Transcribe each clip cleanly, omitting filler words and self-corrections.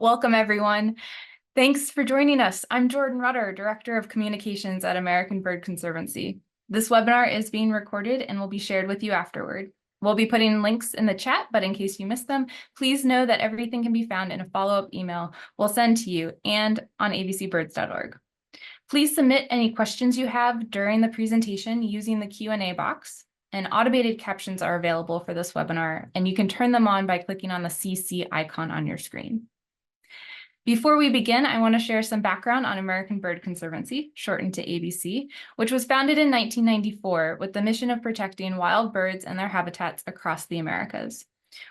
Welcome, everyone. Thanks for joining us. I'm Jordan Rutter, Director of Communications at American Bird Conservancy. This webinar is being recorded and will be shared with you afterward. We'll be putting links in the chat, but in case you missed them, please know that everything can be found in a follow-up email we'll send to you and on abcbirds.org. Please submit any questions you have during the presentation using the Q&A box. And automated captions are available for this webinar, and you can turn them on by clicking on the CC icon on your screen. Before we begin, I want to share some background on American Bird Conservancy, shortened to ABC, which was founded in 1994 with the mission of protecting wild birds and their habitats across the Americas.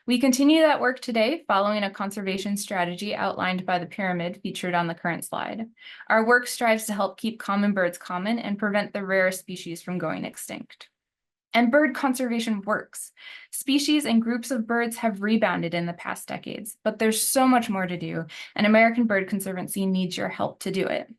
We continue that work today following a conservation strategy outlined by the pyramid featured on the current slide. Our work strives to help keep common birds common and prevent the rarest species from going extinct. And bird conservation works. Species and groups of birds have rebounded in the past decades, but there's so much more to do, and American Bird Conservancy needs your help to do it.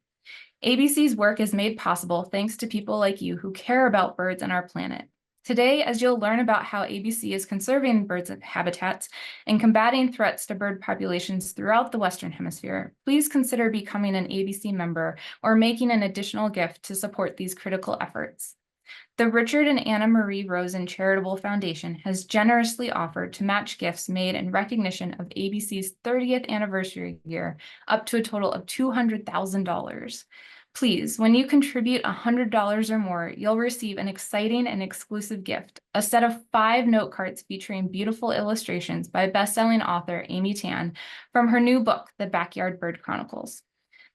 ABC's work is made possible thanks to people like you who care about birds and our planet. Today, as you'll learn about how ABC is conserving birds' habitats and combating threats to bird populations throughout the Western Hemisphere, please consider becoming an ABC member or making an additional gift to support these critical efforts. The Richard and Anna Marie Rosen Charitable Foundation has generously offered to match gifts made in recognition of ABC's 30th anniversary year up to a total of $200,000. Please, when you contribute $100 or more, you'll receive an exciting and exclusive gift, a set of 5 note cards featuring beautiful illustrations by best-selling author Amy Tan from her new book, The Backyard Bird Chronicles.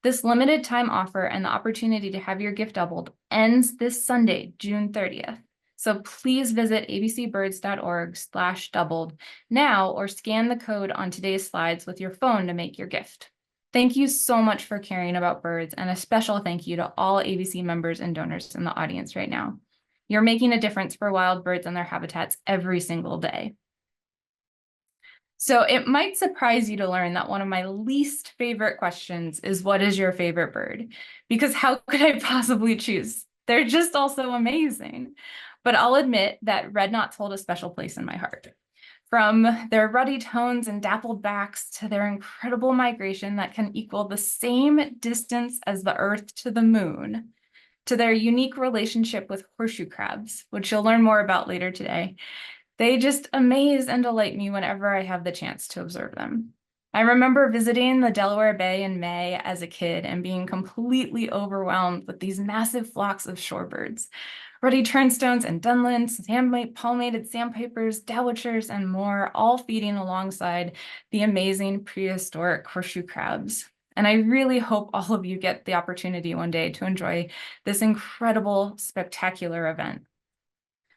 This limited time offer and the opportunity to have your gift doubled ends this Sunday, June 30th. So please visit abcbirds.org/doubled now or scan the code on today's slides with your phone to make your gift. Thank you so much for caring about birds, and a special thank you to all ABC members and donors in the audience right now. You're making a difference for wild birds and their habitats every single day. So it might surprise you to learn that one of my least favorite questions is, what is your favorite bird? Because how could I possibly choose? They're just all so amazing. But I'll admit that red knots hold a special place in my heart. From their ruddy tones and dappled backs to their incredible migration that can equal the same distance as the Earth to the moon, to their unique relationship with horseshoe crabs, which you'll learn more about later today. They just amaze and delight me whenever I have the chance to observe them. I remember visiting the Delaware Bay in May as a kid and being completely overwhelmed with these massive flocks of shorebirds, ruddy turnstones and dunlins, palmated sandpipers, dowitchers, and more, all feeding alongside the amazing prehistoric horseshoe crabs. And I really hope all of you get the opportunity one day to enjoy this incredible, spectacular event.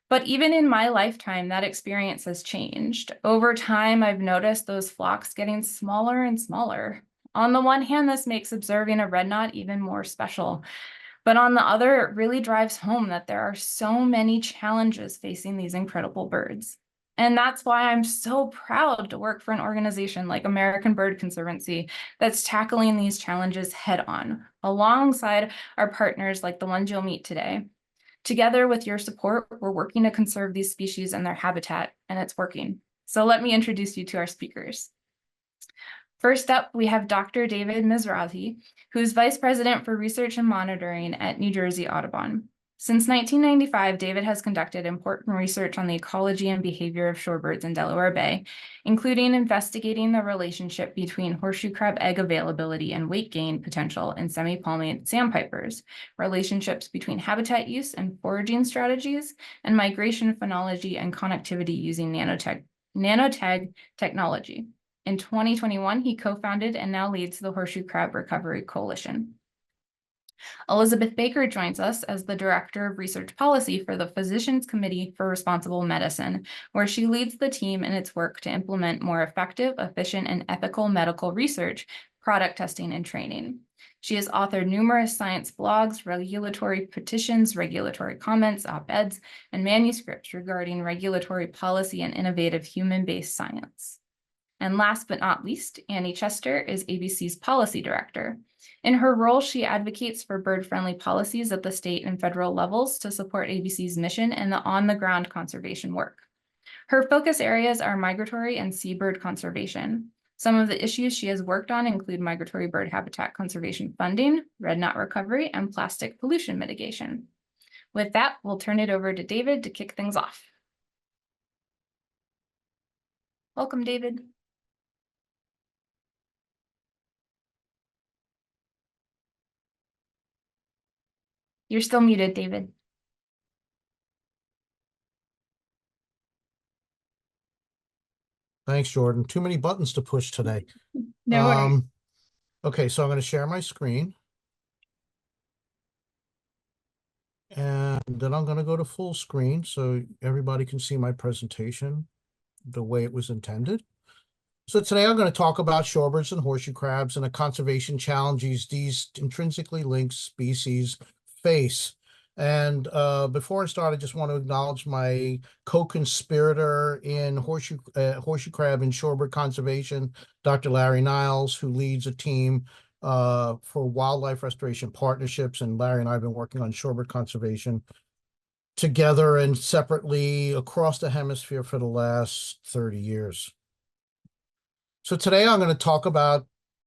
But even in my lifetime, that experience has changed. Over time, I've noticed those flocks getting smaller and smaller. On the one hand, this makes observing a red knot even more special. But on the other, it really drives home that there are so many challenges facing these incredible birds. And that's why I'm so proud to work for an organization like American Bird Conservancy that's tackling these challenges head on, alongside our partners like the ones you'll meet today. Together with your support, we're working to conserve these species and their habitat, and it's working. So let me introduce you to our speakers. First up, we have Dr. David Mizrahi, who's Vice President for Research and Monitoring at New Jersey Audubon. Since 1995, David has conducted important research on the ecology and behavior of shorebirds in Delaware Bay, including investigating the relationship between horseshoe crab egg availability and weight gain potential in semi-palmated sandpipers, relationships between habitat use and foraging strategies, and migration phenology and connectivity using nanotag technology. In 2021, he co-founded and now leads the Horseshoe Crab Recovery Coalition. Elizabeth Baker joins us as the Director of Research Policy for the Physicians Committee for Responsible Medicine, where she leads the team in its work to implement more effective, efficient, and ethical medical research, product testing, and training. She has authored numerous science blogs, regulatory petitions, regulatory comments, op-eds, and manuscripts regarding regulatory policy and innovative human-based science. And last but not least, Annie Chester is ABC's Policy Director. In her role, she advocates for bird-friendly policies at the state and federal levels to support ABC's mission and the on-the-ground conservation work. Her focus areas are migratory and seabird conservation. Some of the issues she has worked on include migratory bird habitat conservation funding, red knot recovery, and plastic pollution mitigation. With that, we'll turn it over to David to kick things off. Welcome, David. You're still muted, David. Thanks, Jordan. Too many buttons to push today. No worries. Okay, so I'm going to share my screen. And then I'm going to go to full screen so everybody can see my presentation the way it was intended. So today I'm going to talk about shorebirds and horseshoe crabs and the conservation challenges these intrinsically linked species face. And before I start, I just want to acknowledge my co-conspirator in horseshoe crab and shorebird conservation, Dr. Larry Niles, who leads a team for wildlife restoration partnerships. And Larry and I have been working on shorebird conservation together and separately across the hemisphere for the last 30 years. So today I'm going to talk about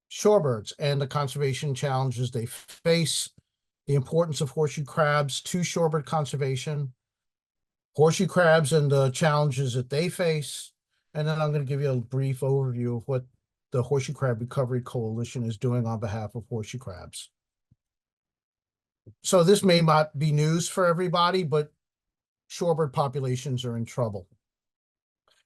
shorebirds and the conservation challenges they face, the importance of horseshoe crabs to shorebird conservation, horseshoe crabs and the challenges that they face, and then I'm going to give you a brief overview of what the Horseshoe Crab Recovery Coalition is doing on behalf of horseshoe crabs. So this may not be news for everybody, but shorebird populations are in trouble.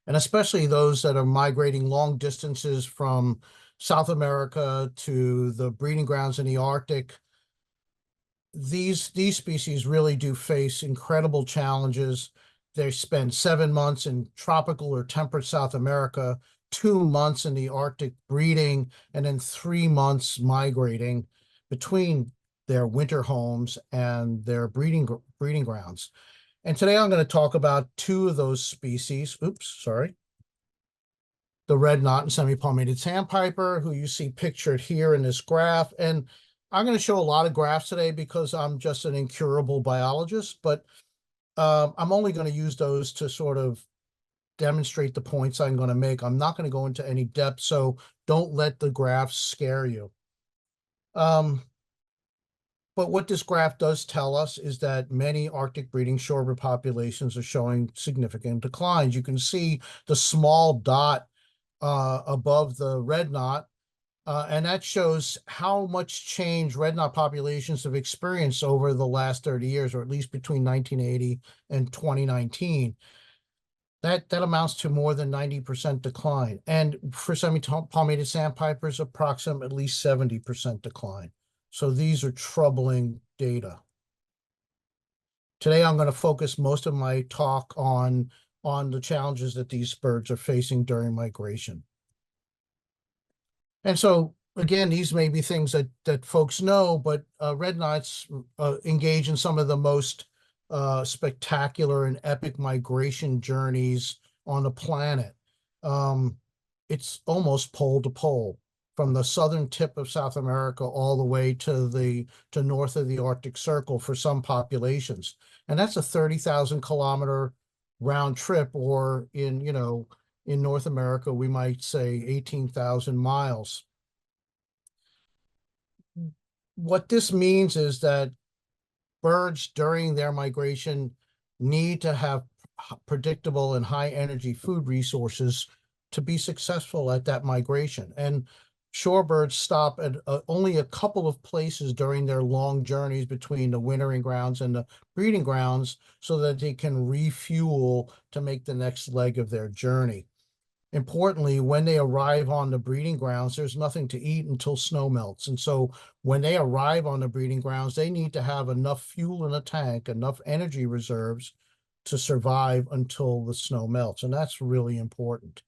And especially those that are migrating long distances from South America to the breeding grounds in the Arctic. These species really do face incredible challenges. They spend 7 months in tropical or temperate South America, 2 months in the Arctic breeding, and then 3 months migrating between their winter homes and their breeding grounds. And today I'm going to talk about 2 of those species. Oops, sorry. The red knot and semi-palmated sandpiper, who you see pictured here in this graph. And I'm going to show a lot of graphs today because I'm just an incurable biologist, but I'm only going to use those to sort of demonstrate the points I'm going to make. I'm not going to go into any depth, so don't let the graphs scare you. But what this graph does tell us is that many Arctic breeding shorebird populations are showing significant declines. You can see the small dot above the red knot, and that shows how much change red knot populations have experienced over the last 30 years, or at least between 1980 and 2019. That amounts to more than 90% decline. And for semi-palmated sandpipers, approximately 70% decline. So these are troubling data. Today, I'm going to focus most of my talk on the challenges that these birds are facing during migration. And so, again, these may be things that folks know, but red knots engage in some of the most spectacular and epic migration journeys on the planet. It's almost pole to pole, from the southern tip of South America all the way to north of the Arctic Circle for some populations. And that's a 30,000 kilometer round trip, or in North America, we might say 18,000 miles. What this means is that birds during their migration need to have predictable and high energy food resources to be successful at that migration. And shorebirds stop at only a couple of places during their long journeys between the wintering grounds and the breeding grounds so that they can refuel to make the next leg of their journey. Importantly, when they arrive on the breeding grounds, there's nothing to eat until snow melts. And so when they arrive on the breeding grounds, they need to have enough fuel in a tank, enough energy reserves to survive until the snow melts. And that's really important.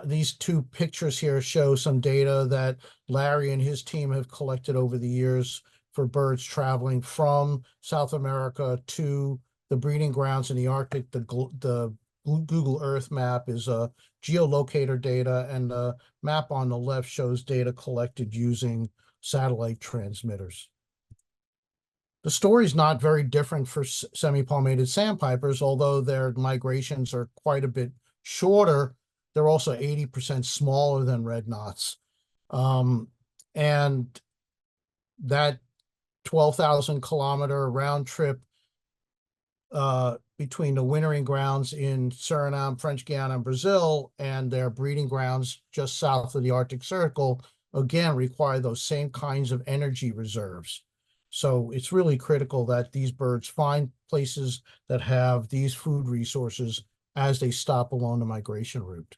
These 2 pictures here show some data that Larry and his team have collected over the years for birds traveling from South America to the breeding grounds in the Arctic. The Google Earth map is geolocator data, and the map on the left shows data collected using satellite transmitters. The story is not very different for semi-palmated sandpipers, although their migrations are quite a bit shorter. They're also 80% smaller than red knots. And that 12,000 kilometer round trip between the wintering grounds in Suriname, French Guiana, and Brazil, and their breeding grounds just south of the Arctic Circle, again, require those same kinds of energy reserves. So it's really critical that these birds find places that have these food resources as they stop along the migration route.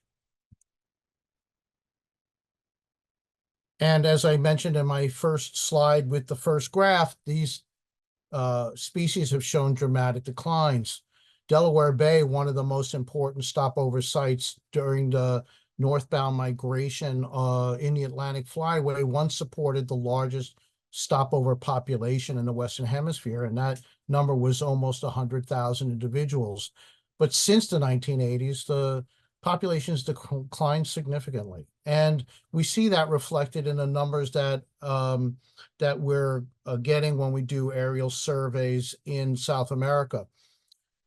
And as I mentioned in my first slide with the first graph, these species have shown dramatic declines. Delaware Bay, one of the most important stopover sites during the northbound migration in the Atlantic Flyway, once supported the largest stopover population in the Western Hemisphere, and that number was almost 100,000 individuals. But since the 1980s, the populations declined significantly. And we see that reflected in the numbers that that we're getting when we do aerial surveys in South America.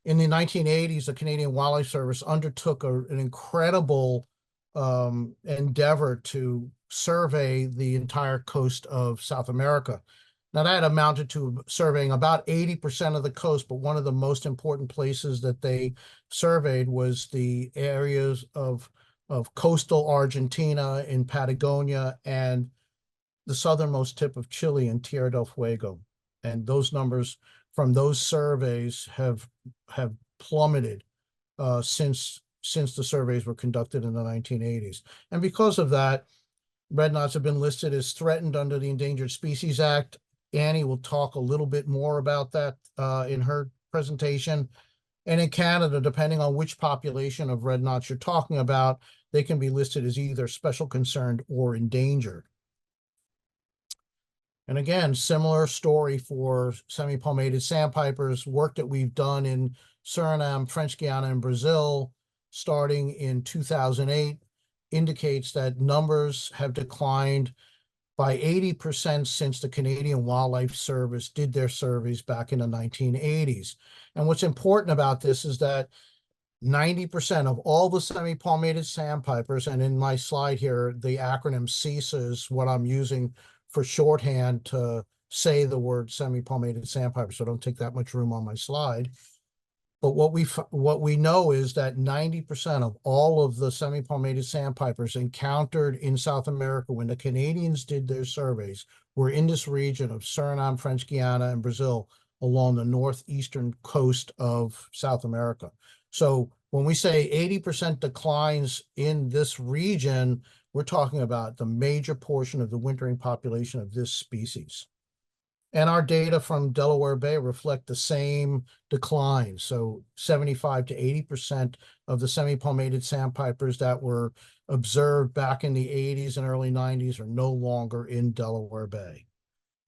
In the 1980s, the Canadian Wildlife Service undertook an incredible endeavor to survey the entire coast of South America. Now, that amounted to surveying about 80% of the coast, but one of the most important places that they surveyed was the areas of coastal Argentina in Patagonia and the southernmost tip of Chile in Tierra del Fuego. And those numbers from those surveys have plummeted since the surveys were conducted in the 1980s. And because of that, red knots have been listed as threatened under the Endangered Species Act. Annie will talk a little bit more about that in her presentation. And in Canada, depending on which population of red knots you're talking about, they can be listed as either special concern or endangered. And again, similar story for semi-palmated sandpipers, work that we've done in Suriname, French Guiana, and Brazil, starting in 2008, indicates that numbers have declined by 80% since the Canadian Wildlife Service did their surveys back in the 1980s. And what's important about this is that 90% of all the semi-palmated sandpipers, and in my slide here, the acronym CESA is what I'm using for shorthand to say the word semi-palmated sandpiper, so don't take that much room on my slide. But what we know is that 90% of all of the semi-palmated sandpipers encountered in South America when the Canadians did their surveys were in this region of Suriname, French Guiana, and Brazil along the northeastern coast of South America. So when we say 80% declines in this region, we're talking about the major portion of the wintering population of this species. And our data from Delaware Bay reflect the same decline. So 75 to 80% of the semi-palmated sandpipers that were observed back in the 80s and early 90s are no longer in Delaware Bay.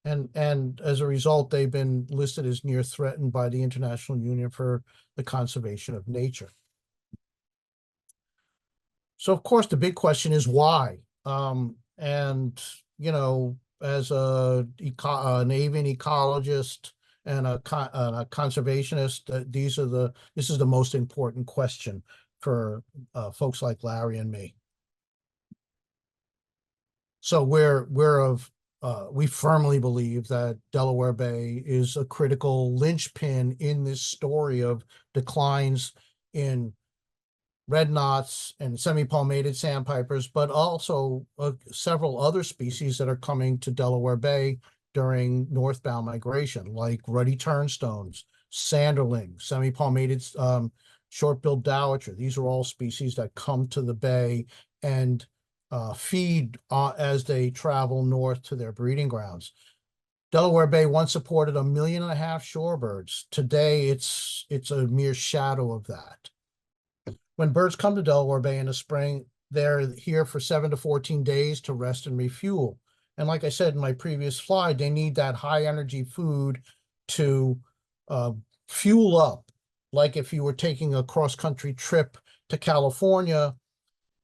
And as a result, they've been listed as near threatened by the International Union for the Conservation of Nature. So, of course, the big question is why? And, you know, as an avian ecologist and a conservationist, this is the most important question for folks like Larry and me. So we firmly believe that Delaware Bay is a critical linchpin in this story of declines in red knots and semi-palmated sandpipers, but also several other species that are coming to Delaware Bay during northbound migration, like ruddy turnstones, sanderling, semi-palmated short-billed dowitcher. These are all species that come to the bay and feed as they travel north to their breeding grounds. Delaware Bay once supported 1.5 million shorebirds. Today, it's a mere shadow of that. When birds come to Delaware Bay in the spring, they're here for 7 to 14 days to rest and refuel. And like I said in my previous slide, they need that high energy food to fuel up. Like if you were taking a cross-country trip to California,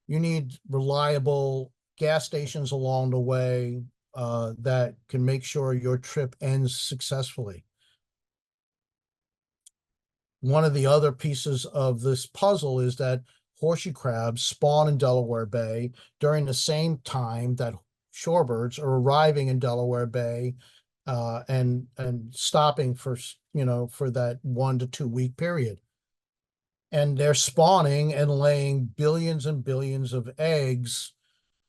you need reliable gas stations along the way that can make sure your trip ends successfully. One of the other pieces of this puzzle is that horseshoe crabs spawn in Delaware Bay during the same time that shorebirds are arriving in Delaware Bay and stopping for, for that 1 to 2 week period. And they're spawning and laying billions and billions of eggs.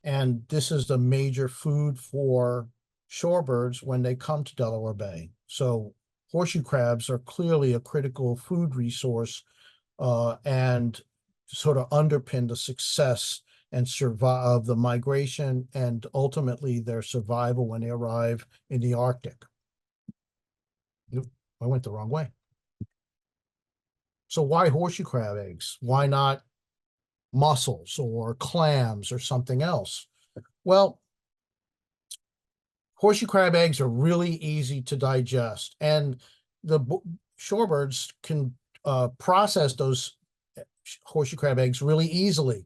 And this is the major food for shorebirds when they come to Delaware Bay. So horseshoe crabs are clearly a critical food resource and sort of underpin the success and survive of the migration and ultimately their survival when they arrive in the Arctic. I went the wrong way. So why horseshoe crab eggs? Why not mussels or clams or something else? Well, horseshoe crab eggs are really easy to digest, and the shorebirds can process those horseshoe crab eggs really easily.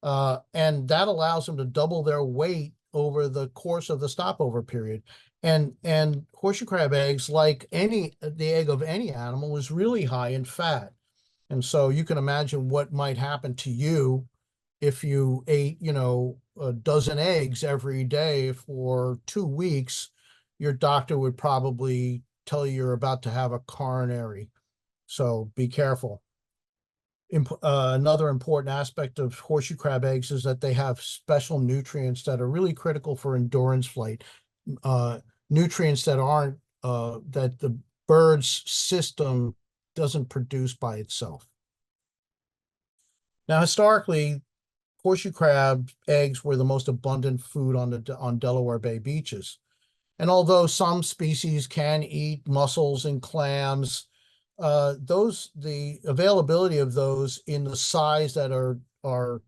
And that allows them to double their weight over the course of the stopover period. And horseshoe crab eggs, like the egg of any animal, is really high in fat. And so you can imagine what might happen to you if you ate, a dozen eggs every day for 2 weeks. Your doctor would probably tell you you're about to have a coronary. So be careful. Another important aspect of horseshoe crab eggs is that they have special nutrients that are really critical for endurance flight. Nutrients that aren't, that the bird's system doesn't produce by itself. Now, historically, horseshoe crab eggs were the most abundant food on Delaware Bay beaches. And although some species can eat mussels and clams, the availability of those in the size that are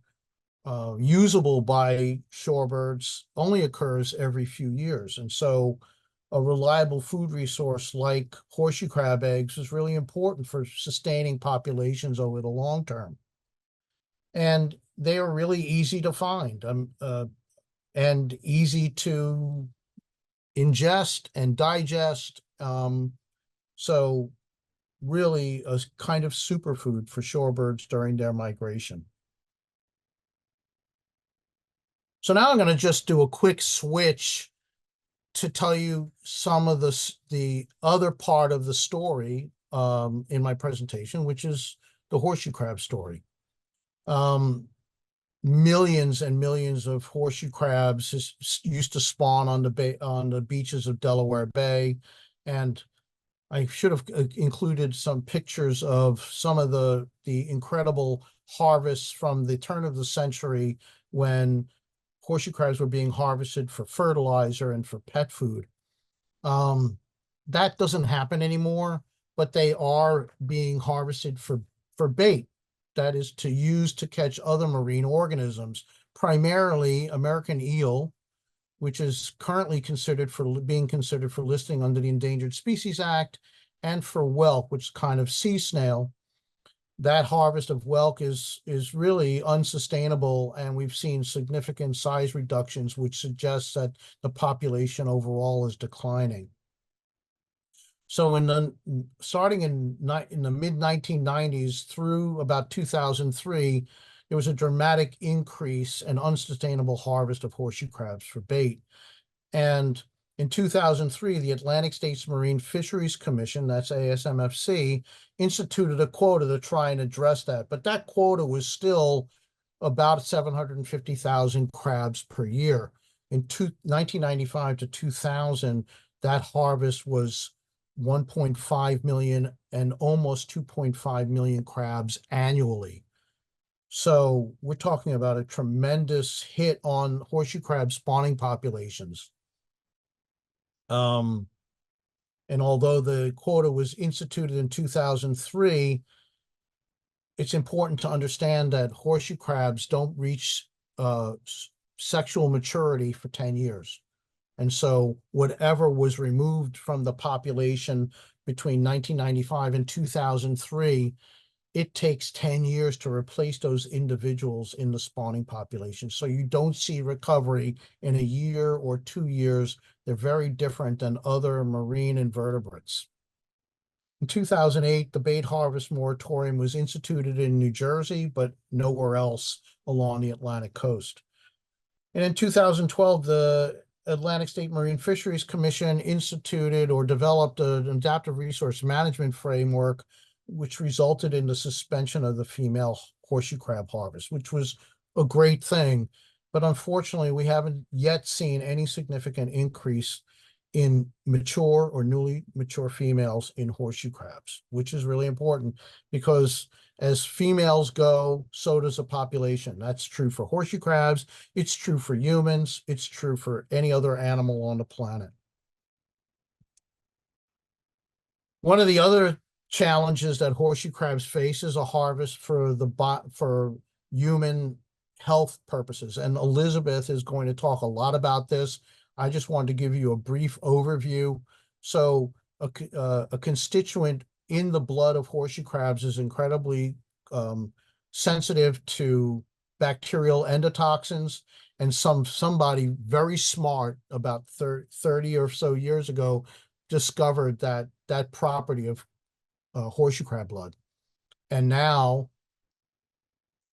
usable by shorebirds only occurs every few years. And so a reliable food resource like horseshoe crab eggs is really important for sustaining populations over the long term. And they are really easy to find and easy to ingest and digest. So really a kind of superfood for shorebirds during their migration. So now I'm going to just do a quick switch to tell you some of the other part of the story in my presentation, which is the horseshoe crab story. Millions and millions of horseshoe crabs used to spawn on the beaches of Delaware Bay, and I should have included some pictures of some of the incredible harvests from the turn of the century when horseshoe crabs were being harvested for fertilizer and for pet food. That doesn't happen anymore, but they are being harvested for bait. That is to use to catch other marine organisms, primarily American eel, which is currently being considered for listing under the Endangered Species Act, and for whelk, which is kind of sea snail. That harvest of whelk is really unsustainable, and we've seen significant size reductions, which suggests that the population overall is declining. So starting in the mid-1990s through about 2003, there was a dramatic increase in unsustainable harvest of horseshoe crabs for bait. And in 2003, the Atlantic States Marine Fisheries Commission, that's ASMFC, instituted a quota to try and address that. But that quota was still about 750,000 crabs per year. In 1995 to 2000, that harvest was 1.5 million and almost 2.5 million crabs annually. So we're talking about a tremendous hit on horseshoe crab spawning populations. And although the quota was instituted in 2003, it's important to understand that horseshoe crabs don't reach sexual maturity for 10 years. And so whatever was removed from the population between 1995 and 2003, it takes 10 years to replace those individuals in the spawning population. So you don't see recovery in a year or 2 years. They're very different than other marine invertebrates. In 2008, the bait harvest moratorium was instituted in New Jersey, but nowhere else along the Atlantic coast. And in 2012, the Atlantic State Marine Fisheries Commission instituted or developed an adaptive resource management framework, which resulted in the suspension of the female horseshoe crab harvest, which was a great thing. But unfortunately, we haven't yet seen any significant increase in mature or newly mature females in horseshoe crabs, which is really important because as females go, so does the population. That's true for horseshoe crabs. It's true for humans. It's true for any other animal on the planet. One of the other challenges that horseshoe crabs face is a harvest for human health purposes. And Elizabeth is going to talk a lot about this. I just wanted to give you a brief overview. So a constituent in the blood of horseshoe crabs is incredibly sensitive to bacterial endotoxins. And somebody very smart about 30 or so years ago discovered that property of horseshoe crab blood. And now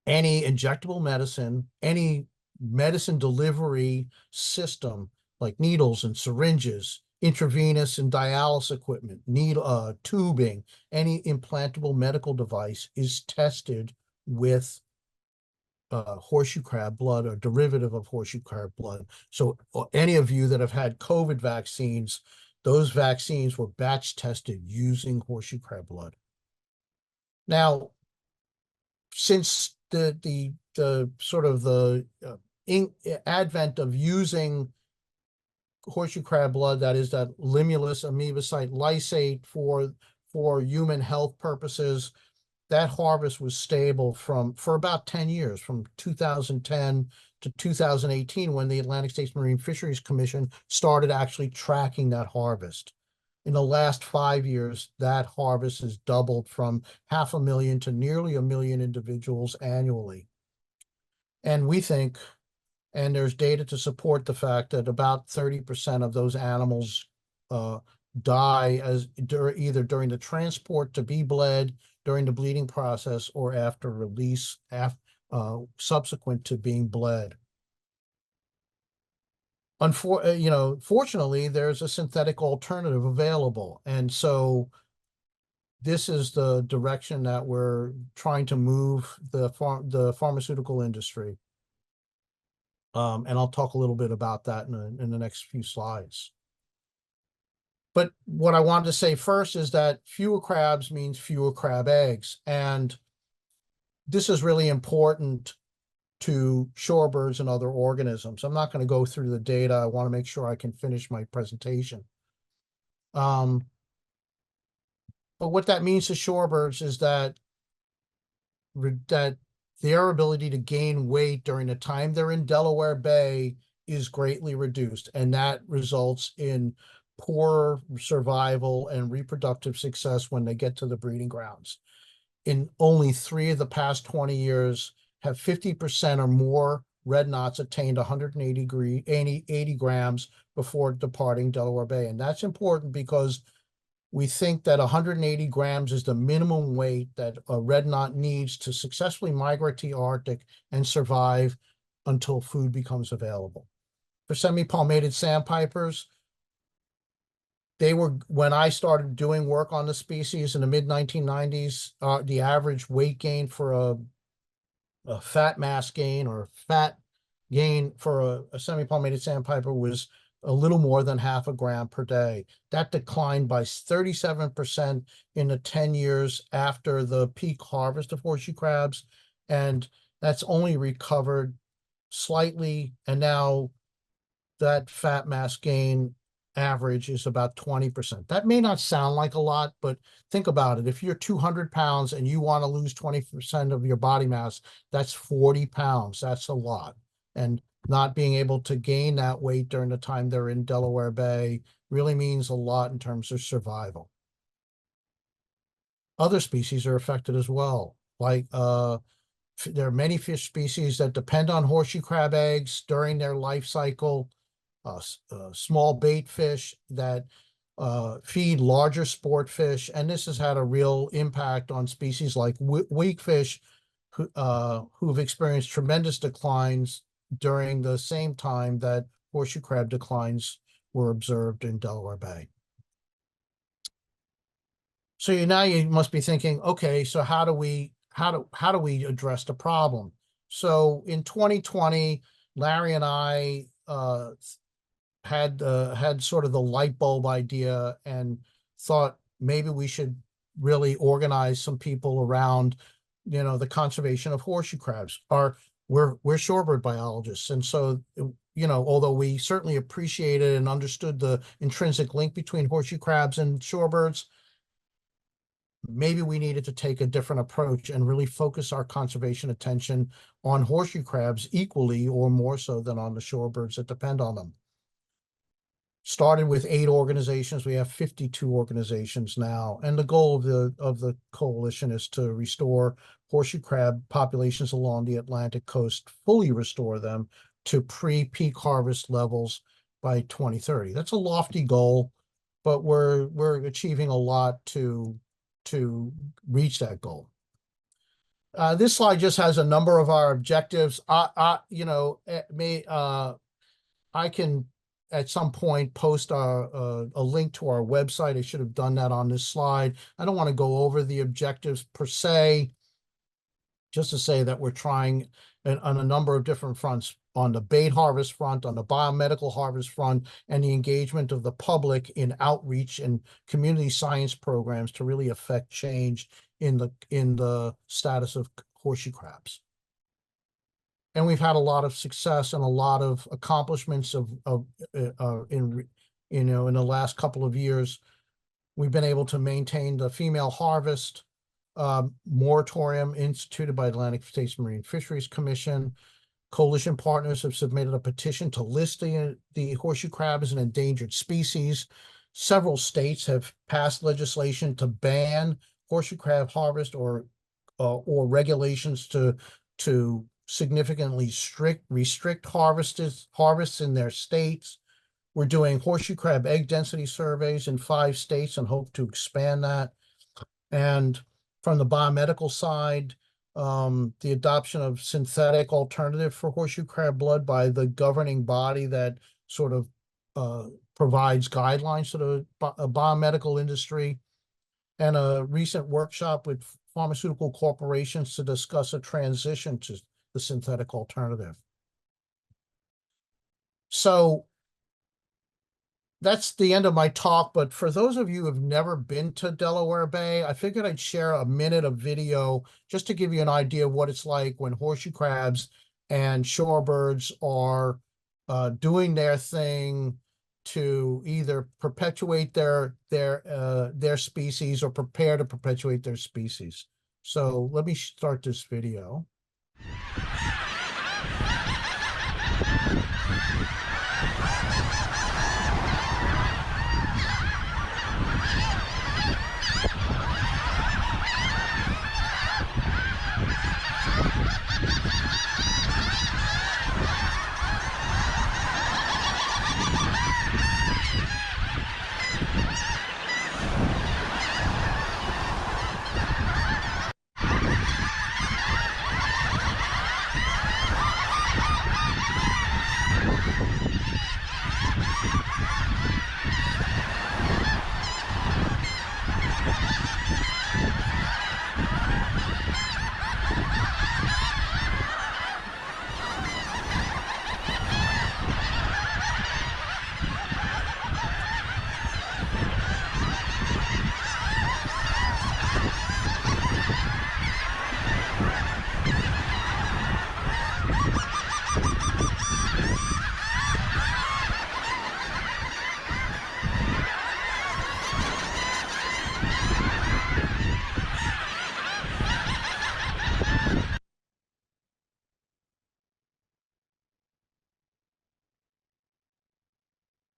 any injectable medicine, any medicine delivery system like needles and syringes, intravenous and dialysis equipment, tubing, any implantable medical device is tested with horseshoe crab blood or derivative of horseshoe crab blood. So any of you that have had COVID vaccines, those vaccines were batch tested using horseshoe crab blood. Now, since the sort of the advent of using horseshoe crab blood, that is that limulus amoebocyte lysate for human health purposes, that harvest was stable for about 10 years, from 2010 to 2018, when the Atlantic States Marine Fisheries Commission started actually tracking that harvest. In the last 5 years, that harvest has doubled from 500,000 to nearly 1 million individuals annually. And we think, and there's data to support the fact, that about 30% of those animals die either during the transport to be bled, during the bleeding process, or after release, subsequent to being bled. Fortunately, there's a synthetic alternative available. And so this is the direction that we're trying to move the pharmaceutical industry. And I'll talk a little bit about that in the next few slides. But what I wanted to say first is that fewer crabs means fewer crab eggs. And this is really important to shorebirds and other organisms. I'm not going to go through the data. I want to make sure I can finish my presentation. But what that means to shorebirds is that their ability to gain weight during the time they're in Delaware Bay is greatly reduced, and that results in poor survival and reproductive success when they get to the breeding grounds. In only 3 of the past 20 years, have 50% or more red knots attained 180 grams before departing Delaware Bay. And that's important because we think that 180 grams is the minimum weight that a red knot needs to successfully migrate to the Arctic and survive until food becomes available. For semi-palmated sandpipers, when I started doing work on the species in the mid-1990s, the average weight gain for a fat mass gain or fat gain for a semi-palmated sandpiper was a little more than 0.5 gram per day. That declined by 37% in the 10 years after the peak harvest of horseshoe crabs. And that's only recovered slightly. And now that fat mass gain average is about 20%. That may not sound like a lot, but think about it. If you're 200 pounds and you want to lose 20% of your body mass, that's 40 pounds. That's a lot. And not being able to gain that weight during the time they're in Delaware Bay really means a lot in terms of survival. Other species are affected as well. Like there are many fish species that depend on horseshoe crab eggs during their life cycle. Small bait fish that feed larger sport fish, and this has had a real impact on species like weak fish who've experienced tremendous declines during the same time that horseshoe crab declines were observed in Delaware Bay. So now you must be thinking, okay, so how do we address the problem? So in 2020, Larry and I had sort of the light bulb idea and thought maybe we should really organize some people around, the conservation of horseshoe crabs. We're shorebird biologists, and so although we certainly appreciated and understood the intrinsic link between horseshoe crabs and shorebirds, maybe we needed to take a different approach and really focus our conservation attention on horseshoe crabs equally or more so than on the shorebirds that depend on them. Started with 8 organizations, we have 52 organizations now, and the goal of the coalition is to restore horseshoe crab populations along the Atlantic coast, fully restore them to pre-peak harvest levels by 2030. That's a lofty goal, but we're achieving a lot to reach that goal. This slide just has a number of our objectives. I can at some point post a link to our website. I should have done that on this slide. I don't want to go over the objectives per se, just to say that we're trying on a number of different fronts, on the bait harvest front, on the biomedical harvest front, and the engagement of the public in outreach and community science programs to really affect change in the status of horseshoe crabs. And we've had a lot of success and a lot of accomplishments in the last couple of years. We've been able to maintain the female harvest moratorium instituted by Atlantic States Marine Fisheries Commission. Coalition partners have submitted a petition to list the horseshoe crab as an endangered species. Several states have passed legislation to ban horseshoe crab harvest or regulations to significantly restrict harvests in their states. We're doing horseshoe crab egg density surveys in 5 states and hope to expand that. And from the biomedical side, the adoption of synthetic alternative for horseshoe crab blood by the governing body that sort of provides guidelines to the biomedical industry, and a recent workshop with pharmaceutical corporations to discuss a transition to the synthetic alternative. So that's the end of my talk, but for those of you who have never been to Delaware Bay, I figured I'd share a minute of video just to give you an idea of what it's like when horseshoe crabs and shorebirds are doing their thing to either perpetuate their species or prepare to perpetuate their species. So let me start this video.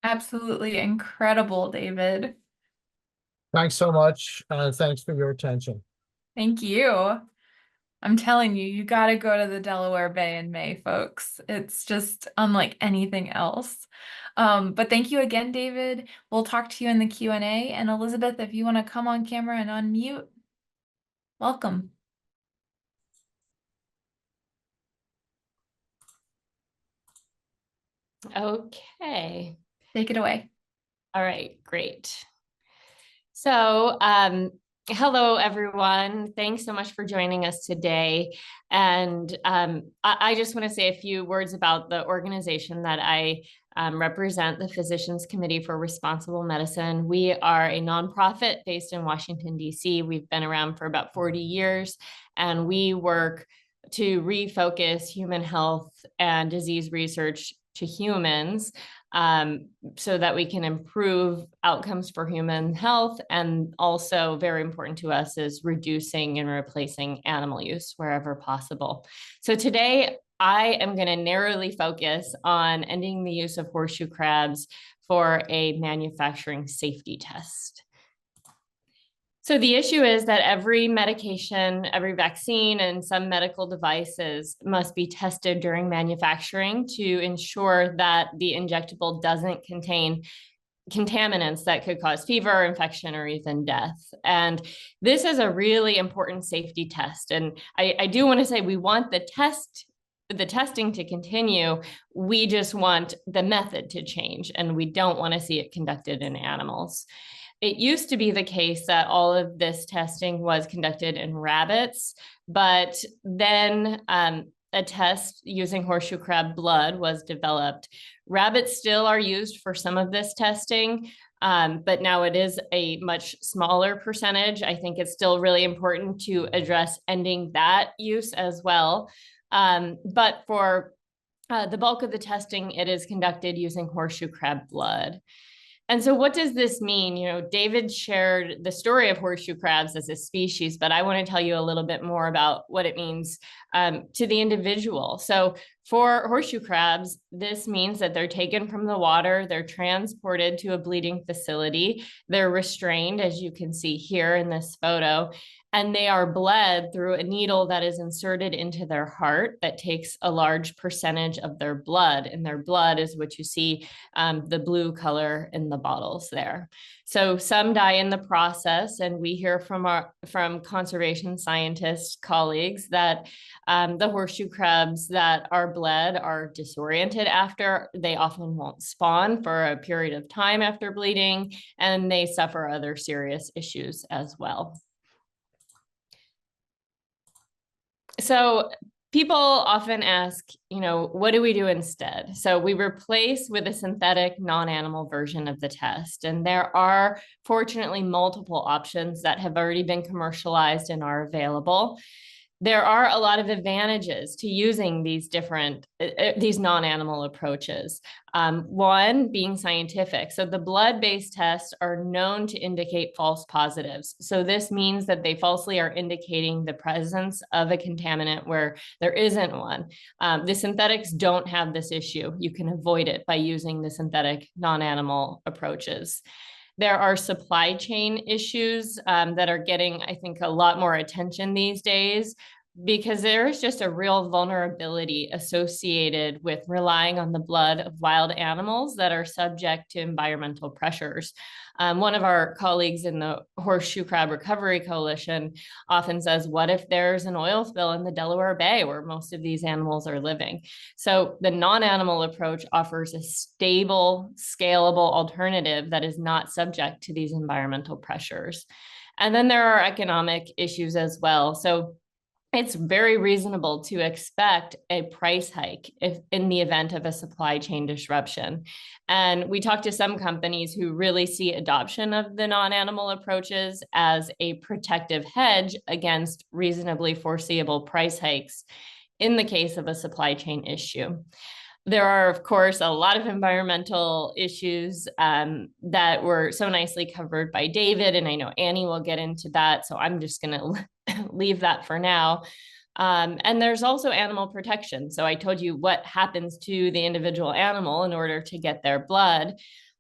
Absolutely incredible, David. Thanks so much. Thanks for your attention. Thank you. I'm telling you, you got to go to the Delaware Bay in May, folks. It's just unlike anything else. But thank you again, David. We'll talk to you in the Q&A. And Elizabeth, if you want to come on camera and unmute, welcome. Okay. Take it away. All right, great. So, hello, everyone. Thanks so much for joining us today. And I just want to say a few words about the organization that I represent, the Physicians Committee for Responsible Medicine. We are a nonprofit based in Washington, D.C. We've been around for about 40 years, and we work to refocus human health and disease research to humans, so that we can improve outcomes for human health. And also very important to us is reducing and replacing animal use wherever possible. So today I am going to narrowly focus on ending the use of horseshoe crabs for a manufacturing safety test. So the issue is that every medication, every vaccine, and some medical devices must be tested during manufacturing to ensure that the injectable doesn't contain contaminants that could cause fever, infection, or even death. And this is a really important safety test. And I do want to say we want the testing to continue. We just want the method to change, and we don't want to see it conducted in animals. It used to be the case that all of this testing was conducted in rabbits, but then a test using horseshoe crab blood was developed. Rabbits still are used for some of this testing, but now it is a much smaller percentage. I think it's still really important to address ending that use as well. But for the bulk of the testing, it is conducted using horseshoe crab blood. And so what does this mean? You know, David shared the story of horseshoe crabs as a species, but I want to tell you a little bit more about what it means to the individual. So for horseshoe crabs, this means that they're taken from the water, they're transported to a bleeding facility, they're restrained, as you can see here in this photo, and they are bled through a needle that is inserted into their heart that takes a large percentage of their blood. And their blood is what you see, the blue color in the bottles there. So some die in the process, and we hear from conservation scientists colleagues that the horseshoe crabs that are bled are disoriented after. They often won't spawn for a period of time after bleeding, and they suffer other serious issues as well. So people often ask, you know, what do we do instead? So we replace with a synthetic non-animal version of the test. And there are fortunately multiple options that have already been commercialized and are available. There are a lot of advantages to using these these non-animal approaches. One being scientific. So the blood-based tests are known to indicate false positives. So this means that they falsely are indicating the presence of a contaminant where there isn't one. The synthetics don't have this issue. You can avoid it by using the synthetic non-animal approaches. There are supply chain issues that are getting, I think, a lot more attention these days, because there is just a real vulnerability associated with relying on the blood of wild animals that are subject to environmental pressures. One of our colleagues in the Horseshoe Crab Recovery Coalition often says, what if there's an oil spill in the Delaware Bay where most of these animals are living? So the non-animal approach offers a stable, scalable alternative that is not subject to these environmental pressures. And then there are economic issues as well. So it's very reasonable to expect a price hike in the event of a supply chain disruption. And we talked to some companies who really see adoption of the non-animal approaches as a protective hedge against reasonably foreseeable price hikes in the case of a supply chain issue. There are, of course, a lot of environmental issues that were so nicely covered by David, and I know Annie will get into that, so I'm just going to leave that for now. And there's also animal protection. So I told you what happens to the individual animal in order to get their blood.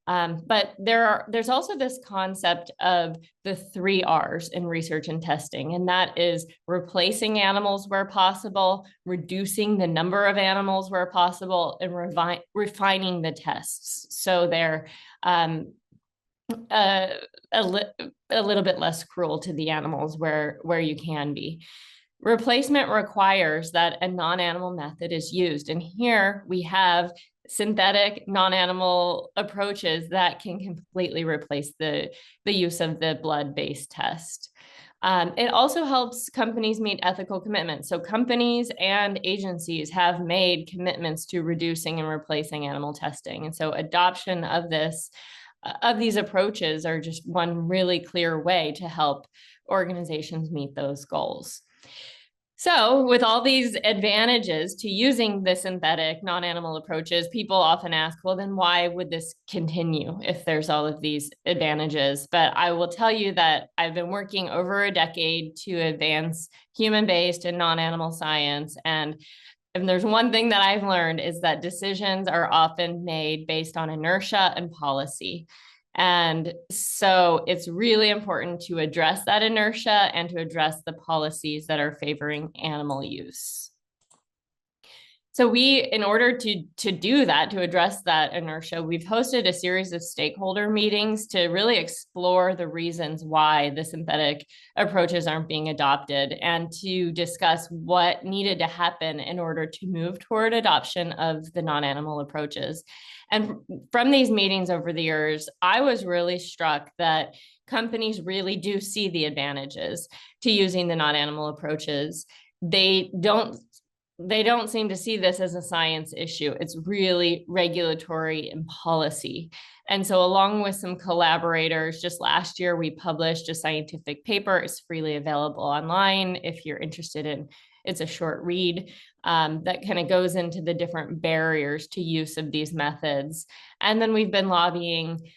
But there's also this concept of the 3 R's in research and testing, and that is replacing animals where possible, reducing the number of animals where possible, and refining the tests so they're a little bit less cruel to the animals where you can be. Replacement requires that a non-animal method is used. And here we have synthetic non-animal approaches that can completely replace the use of the blood-based test. It also helps companies meet ethical commitments. So companies and agencies have made commitments to reducing and replacing animal testing. And so adoption of these approaches are just one really clear way to help organizations meet those goals. So with all these advantages to using the synthetic non-animal approaches, people often ask, well, then why would this continue if there's all of these advantages? But I will tell you that I've been working over a decade to advance human-based and non-animal science. And if there's one thing that I've learned is that decisions are often made based on inertia and policy. And so it's really important to address that inertia and to address the policies that are favoring animal use. So in order to do that, to address that inertia, we've hosted a series of stakeholder meetings to really explore the reasons why the synthetic approaches aren't being adopted and to discuss what needed to happen in order to move toward adoption of the non-animal approaches. And from these meetings over the years, I was really struck that companies really do see the advantages to using the non-animal approaches. They don't seem to see this as a science issue. It's really regulatory and policy. And so along with some collaborators, just last year, we published a scientific paper. It's freely available online if you're interested in. It's a short read that kind of goes into the different barriers to use of these methods. And then we've been lobbying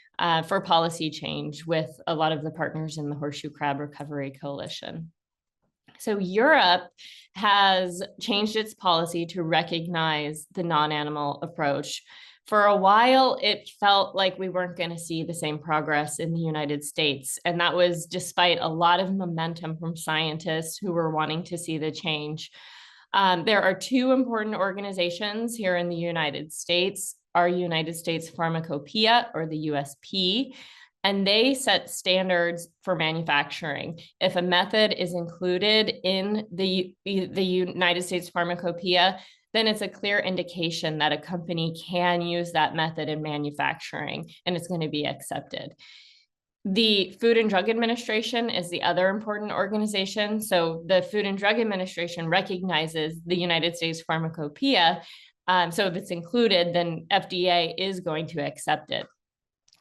for policy change with a lot of the partners in the Horseshoe Crab Recovery Coalition. So Europe has changed its policy to recognize the non-animal approach. For a while, it felt like we weren't going to see the same progress in the United States. And that was despite a lot of momentum from scientists who were wanting to see the change. There are 2 important organizations here in the United States, our United States Pharmacopoeia, or the USP, and they set standards for manufacturing. If a method is included in the United States Pharmacopoeia, then it's a clear indication that a company can use that method in manufacturing and it's going to be accepted. The Food and Drug Administration is the other important organization. So the Food and Drug Administration recognizes the United States Pharmacopoeia. So if it's included, then FDA is going to accept it.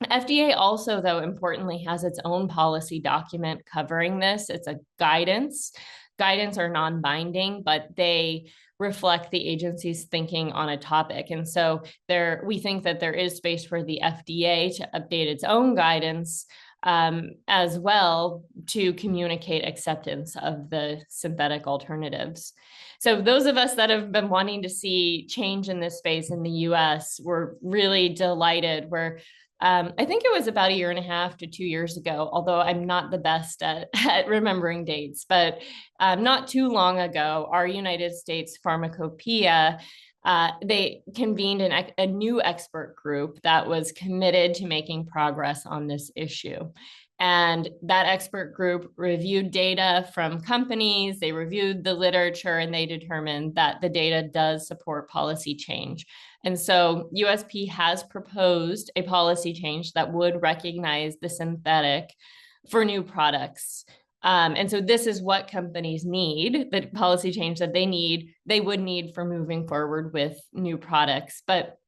FDA also, though, importantly, has its own policy document covering this. It's a guidance. Guidance are non-binding, but they reflect the agency's thinking on a topic. And so we think that there is space for the FDA to update its own guidance as well to communicate acceptance of the synthetic alternatives. So those of us that have been wanting to see change in this space in the US, were really delighted. I think it was about 1.5 to 2 years ago, although I'm not the best at remembering dates, but not too long ago, our United States Pharmacopoeia, they convened a new expert group that was committed to making progress on this issue. And that expert group reviewed data from companies, they reviewed the literature, and they determined that the data does support policy change. And so USP has proposed a policy change that would recognize the synthetic for new products. And so this is what companies need, the policy change that they would need for moving forward with new products. But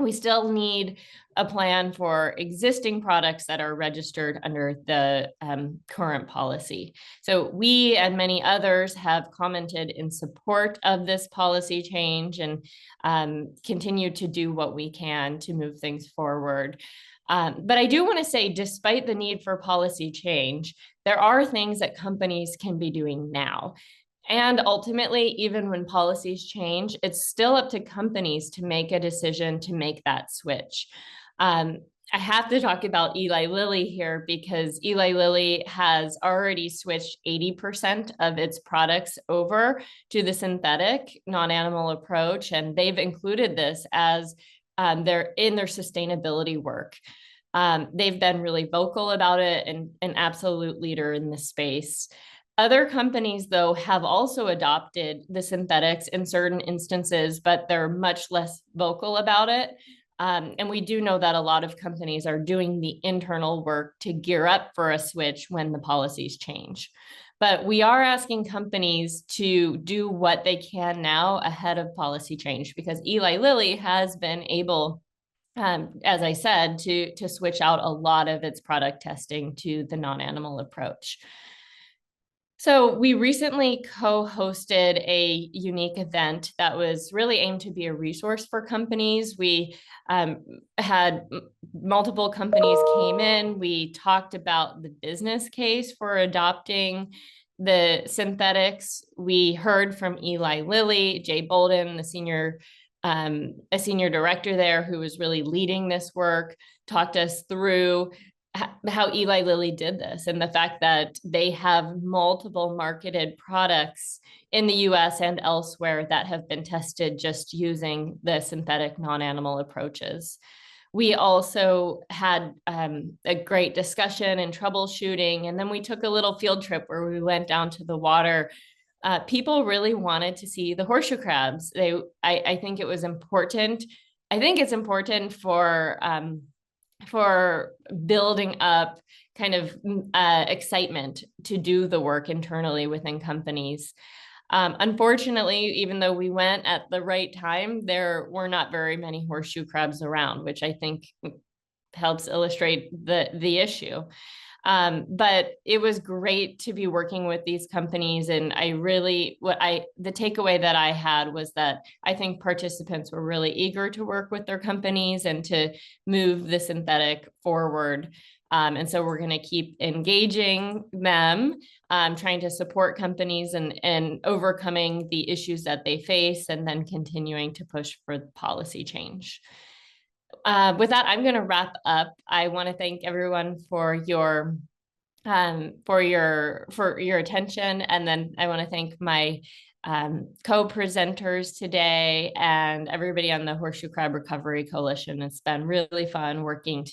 we still need a plan for existing products that are registered under the current policy. So we and many others have commented in support of this policy change and continue to do what we can to move things forward. But I do want to say, despite the need for policy change, there are things that companies can be doing now. And ultimately, even when policies change, it's still up to companies to make a decision to make that switch. I have to talk about Eli Lilly here because Eli Lilly has already switched 80% of its products over to the synthetic non-animal approach, and they've included this as they're in their sustainability work. They've been really vocal about it and an absolute leader in this space. Other companies, though, have also adopted the synthetics in certain instances, but they're much less vocal about it. And we do know that a lot of companies are doing the internal work to gear up for a switch when the policies change. But we are asking companies to do what they can now ahead of policy change, because Eli Lilly has been able, as I said, to switch out a lot of its product testing to the non-animal approach. So we recently co-hosted a unique event that was really aimed to be a resource for companies. We had multiple companies came in. We talked about the business case for adopting the synthetics. We heard from Eli Lilly, Jay Bolden, a senior director there who was really leading this work, talked us through how Eli Lilly did this and the fact that they have multiple marketed products in the US and elsewhere that have been tested just using the synthetic non-animal approaches. We also had a great discussion and troubleshooting, and then we took a little field trip where we went down to the water. People really wanted to see the horseshoe crabs. I think it was important. I think it's important for building up kind of excitement to do the work internally within companies. Unfortunately, even though we went at the right time, there were not very many horseshoe crabs around, which I think helps illustrate the issue. But it was great to be working with these companies. And the takeaway that I had was that I think participants were really eager to work with their companies and to move the synthetic forward. And so we're going to keep engaging them, trying to support companies and overcoming the issues that they face, and then continuing to push for policy change. With that, I'm going to wrap up. I want to thank everyone for your attention, and then I want to thank my co-presenters today and everybody on the Horseshoe Crab Recovery Coalition. It's been really fun working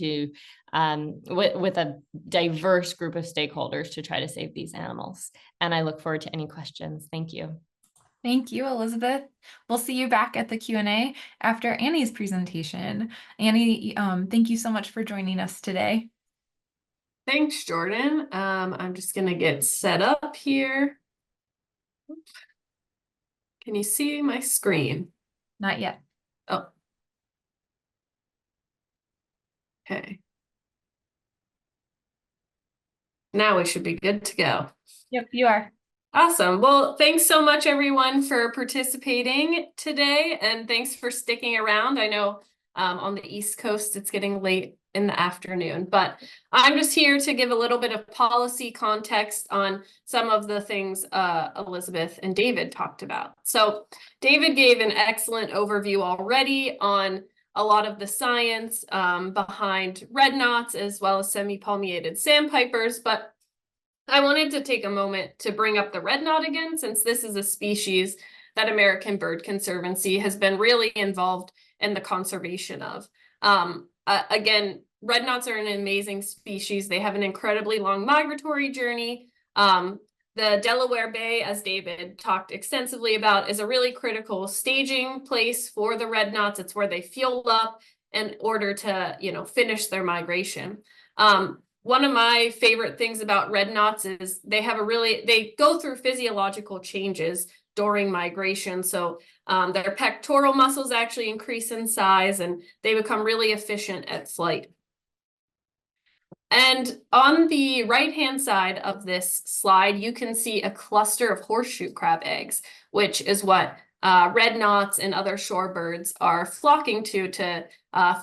with a diverse group of stakeholders to try to save these animals. And I look forward to any questions. Thank you. Thank you, Elizabeth. We'll see you back at the Q&A after Annie's presentation. Annie, thank you so much for joining us today. Thanks, Jordan. I'm just going to get set up here. Can you see my screen? Not yet. Oh. Okay. Now we should be good to go. Yep, you are. Awesome. Well, thanks so much, everyone, for participating today, and thanks for sticking around. I know on the East Coast, it's getting late in the afternoon, but I'm just here to give a little bit of policy context on some of the things Elizabeth and David talked about. So David gave an excellent overview already on a lot of the science behind red knots as well as semi-palmated sandpipers, but I wanted to take a moment to bring up the red knot again, since this is a species that American Bird Conservancy has been really involved in the conservation of. Again, red knots are an amazing species. They have an incredibly long migratory journey. The Delaware Bay, as David talked extensively about, is a really critical staging place for the red knots. It's where they fuel up in order to, finish their migration. One of my favorite things about red knots is they go through physiological changes during migration. So their pectoral muscles actually increase in size and they become really efficient at flight. And on the right-hand side of this slide, you can see a cluster of horseshoe crab eggs, which is what red knots and other shorebirds are flocking to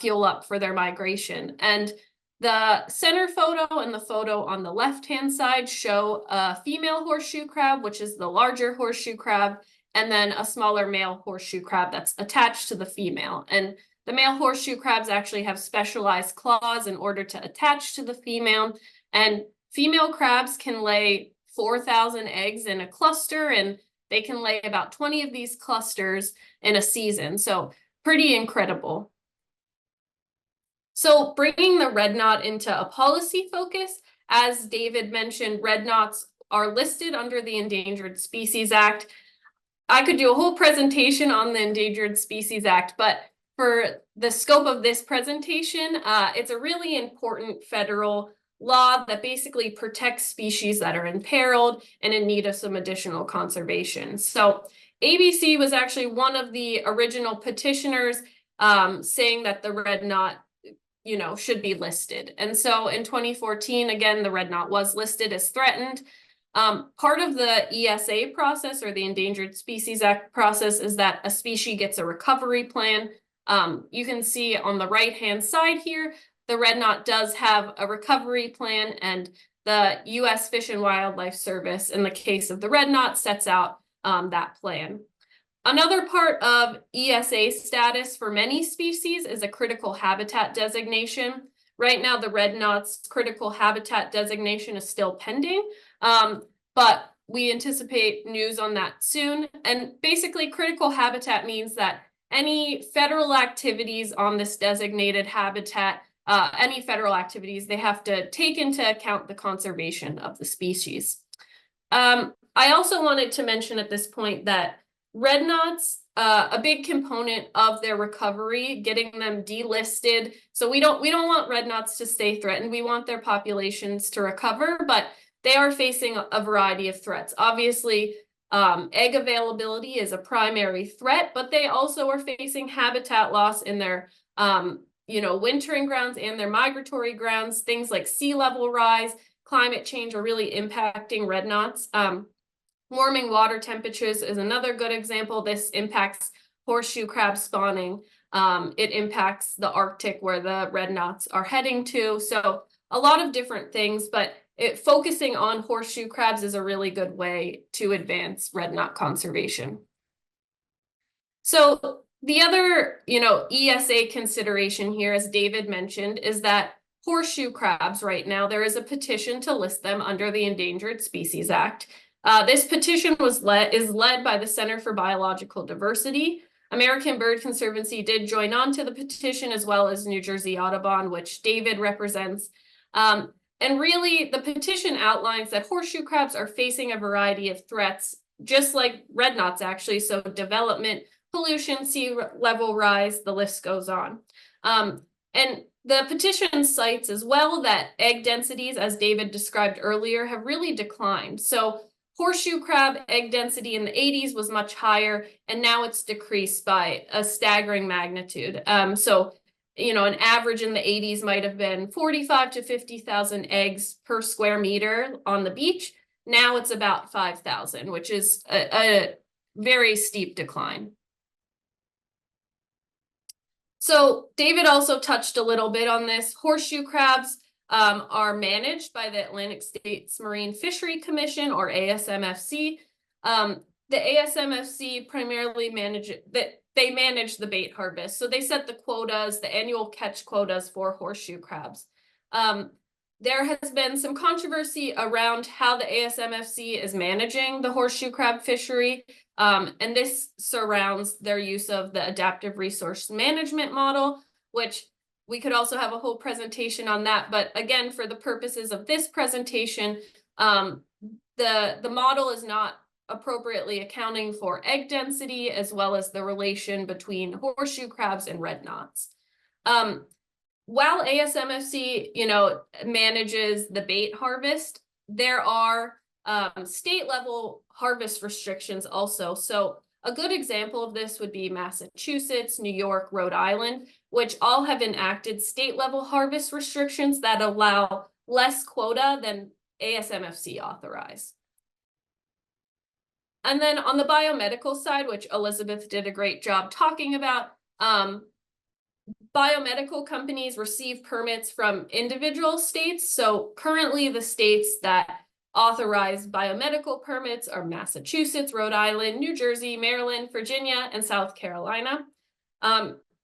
fuel up for their migration. And the center photo and the photo on the left-hand side show a female horseshoe crab, which is the larger horseshoe crab, and then a smaller male horseshoe crab that's attached to the female. And the male horseshoe crabs actually have specialized claws in order to attach to the female, and female crabs can lay 4,000 eggs in a cluster, and they can lay about 20 of these clusters in a season. So pretty incredible. So bringing the red knot into a policy focus, as David mentioned, red knots are listed under the Endangered Species Act. I could do a whole presentation on the Endangered Species Act, but for the scope of this presentation, it's a really important federal law that basically protects species that are imperiled and in need of some additional conservation. So ABC was actually one of the original petitioners saying that the red knot, you know, should be listed. And so in 2014, again, the red knot was listed as threatened. Part of the ESA process, or the Endangered Species Act process, is that a species gets a recovery plan. You can see on the right-hand side here, the red knot does have a recovery plan, and the U.S. Fish and Wildlife Service, in the case of the red knot, sets out that plan. Another part of ESA status for many species is a critical habitat designation. Right now, the red knot's critical habitat designation is still pending, but we anticipate news on that soon. And basically, critical habitat means that any federal activities on this designated habitat, any federal activities, they have to take into account the conservation of the species. I also wanted to mention at this point that red knots, a big component of their recovery, getting them delisted. So we don't want red knots to stay threatened. We want their populations to recover, but they are facing a variety of threats. Obviously, egg availability is a primary threat, but they also are facing habitat loss in their wintering grounds and their migratory grounds. Things like sea level rise, climate change are really impacting red knots. Warming water temperatures is another good example. This impacts horseshoe crab spawning. It impacts the Arctic, where the red knots are heading to. So a lot of different things, but focusing on horseshoe crabs is a really good way to advance red knot conservation. So the other, ESA consideration here, as David mentioned, is that horseshoe crabs right now, there is a petition to list them under the Endangered Species Act. This petition is led by the Center for Biological Diversity. American Bird Conservancy did join on to the petition, as well as New Jersey Audubon, which David represents. And really, the petition outlines that horseshoe crabs are facing a variety of threats, just like red knots, actually. So development, pollution, sea level rise, the list goes on. And the petition cites as well that egg densities, as David described earlier, have really declined. So horseshoe crab egg density in the 80s was much higher, and now it's decreased by a staggering magnitude. An average in the 80s might have been 45 to 50,000 eggs per square meter on the beach. Now it's about 5,000, which is a very steep decline. So David also touched a little bit on this. Horseshoe crabs are managed by the Atlantic States Marine Fishery Commission, or ASMFC. The ASMFC primarily manage the bait harvest. So they set the quotas, the annual catch quotas for horseshoe crabs. There has been some controversy around how the ASMFC is managing the horseshoe crab fishery. And this surrounds their use of the adaptive resource management model, which we could also have a whole presentation on that. But again, for the purposes of this presentation, the model is not appropriately accounting for egg density, as well as the relation between horseshoe crabs and red knots. While ASMFC, manages the bait harvest, there are state level harvest restrictions also. So a good example of this would be Massachusetts, New York, Rhode Island, which all have enacted state level harvest restrictions that allow less quota than ASMFC authorize. And then on the biomedical side, which Elizabeth did a great job talking about, biomedical companies receive permits from individual states. So currently the states that authorize biomedical permits are Massachusetts, Rhode Island, New Jersey, Maryland, Virginia, and South Carolina.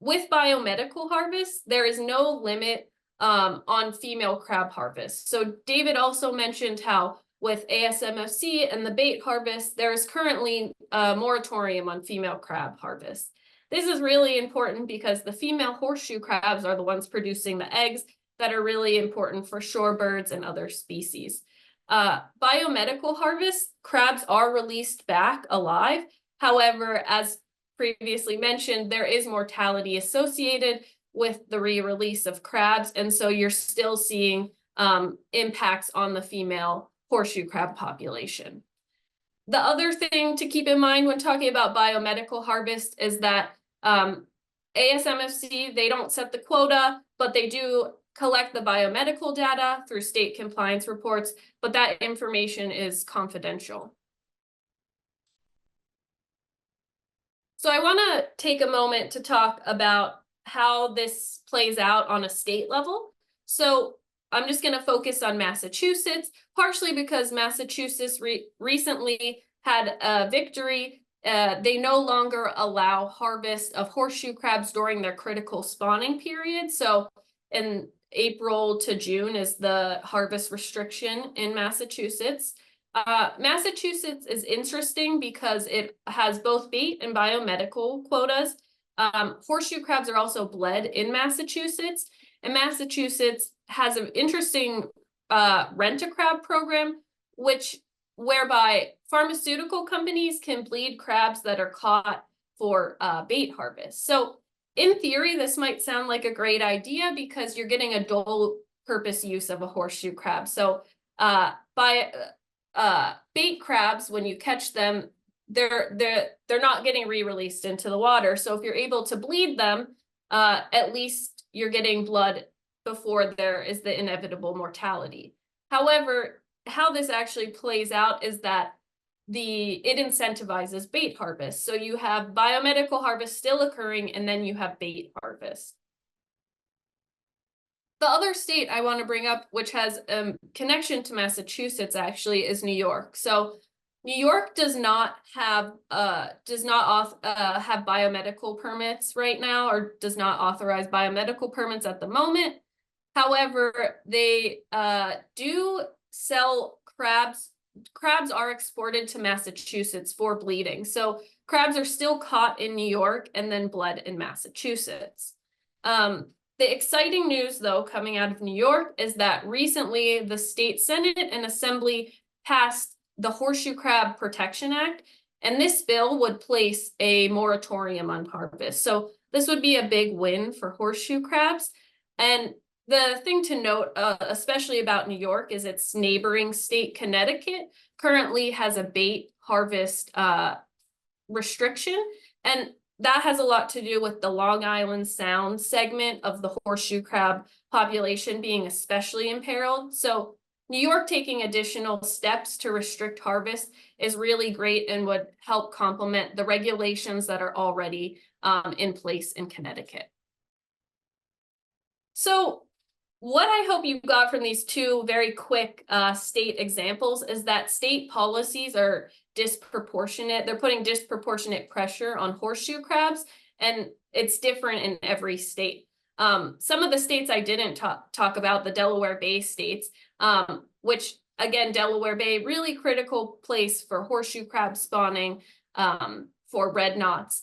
with biomedical harvest, there is no limit on female crab harvest. So David also mentioned how with ASMFC and the bait harvest, there is currently a moratorium on female crab harvest. This is really important because the female horseshoe crabs are the ones producing the eggs that are really important for shorebirds and other species. Biomedical harvest, crabs are released back alive. However, as previously mentioned, there is mortality associated with the re-release of crabs, and so you're still seeing impacts on the female horseshoe crab population. The other thing to keep in mind when talking about biomedical harvest is that ASMFC, they don't set the quota, but they do collect the biomedical data through state compliance reports, but that information is confidential. So I want to take a moment to talk about how this plays out on a state level. So I'm just going to focus on Massachusetts, partially because Massachusetts recently had a victory. They no longer allow harvest of horseshoe crabs during their critical spawning period. So in April to June is the harvest restriction in Massachusetts. Massachusetts is interesting because it has both bait and biomedical quotas. Horseshoe crabs are also bled in Massachusetts, and Massachusetts has an interesting rent-a-crab program, whereby pharmaceutical companies can bleed crabs that are caught for bait harvest. So in theory, this might sound like a great idea because you're getting a dual purpose use of a horseshoe crab. So bait crabs, when you catch them, they're not getting re-released into the water. So if you're able to bleed them, at least you're getting blood before there is the inevitable mortality. However, how this actually plays out is that it incentivizes bait harvest. So you have biomedical harvest still occurring, and then you have bait harvest. The other state I want to bring up, which has a connection to Massachusetts actually, is New York. So New York does not have biomedical permits right now, or does not authorize biomedical permits at the moment. However, they do sell crabs. Crabs are exported to Massachusetts for bleeding. So crabs are still caught in New York and then bled in Massachusetts. The exciting news, though, coming out of New York is that recently the state Senate and Assembly passed the Horseshoe Crab Protection Act, and this bill would place a moratorium on harvest. So this would be a big win for horseshoe crabs. And the thing to note, especially about New York, is its neighboring state, Connecticut, currently has a bait harvest restriction. And that has a lot to do with the Long Island Sound segment of the horseshoe crab population being especially imperiled. So New York taking additional steps to restrict harvest is really great and would help complement the regulations that are already in place in Connecticut. So what I hope you got from these two very quick state examples is that state policies are disproportionate. They're putting disproportionate pressure on horseshoe crabs, and it's different in every state. Some of the states I didn't talk about, the Delaware Bay states, which again, Delaware Bay, really critical place for horseshoe crab spawning for red knots.